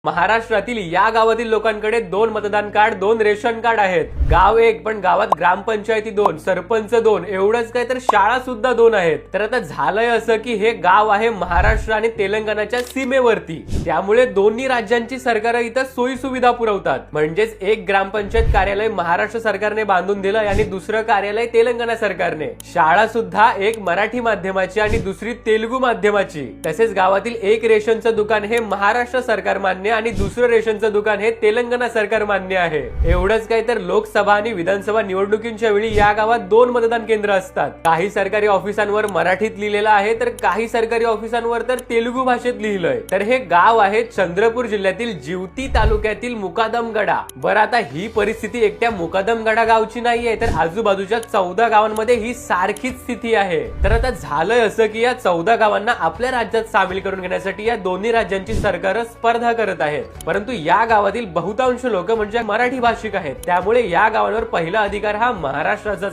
महाराष्ट्रातील या गावातील लोकांकडे 2 मतदान कार्ड, 2 रेशन कार्ड आहेत. गाव एक, पण गावात ग्रामपंचायती 2, सरपंच 2, एवढंच काय तर शाळा सुद्धा 2 आहेत. तर आता झालंय असं की हे गाव आहे महाराष्ट्र आणि तेलंगणाच्या सीमेवरती. त्यामुळे दोन्ही राज्यांची सरकार इथं सोयी सुविधा पुरवतात. म्हणजेच एक ग्रामपंचायत कार्यालय महाराष्ट्र सरकारने बांधून दिलं आणि दुसरं कार्यालय तेलंगणा सरकारने. शाळा सुद्धा एक मराठी माध्यमाची आणि दुसरी तेलुगू माध्यमाची. तसेच गावातील एक रेशनचं दुकान हे महाराष्ट्र सरकार मान्य आणि दुसरं रेशनचं दुकान हे तेलंगणा सरकार मान्य आहे. एवढंच काय तर लोकसभा आणि विधानसभा निवडणुकींच्या वेळी या गावात 2 मतदान केंद्र असतात. काही सरकारी ऑफिसांवर मराठीत लिहिलेलं आहे तर काही सरकारी ऑफिसांवर तर तेलुगू भाषेत लिहिलंय. तर हे गाव आहे चंद्रपूर जिल्ह्यातील जिवती तालुक्यातील मुकादमगडा. बरं, आता ही परिस्थिती एकट्या मुकादमगडा गावची नाहीये, तर आजूबाजूच्या 14 गावांमध्ये ही सारखीच स्थिती आहे. तर आता झालंय असं की या 14 गावांना आपल्या राज्यात सामील करून घेण्यासाठी या दोन्ही राज्यांची सरकार स्पर्धा करत आहेत. परंतु या गावातील बहुतांश लोक म्हणजे मराठी भाषिक आहेत. त्यामुळे या गावांवर पहिला अधिकार हा महाराष्ट्राचा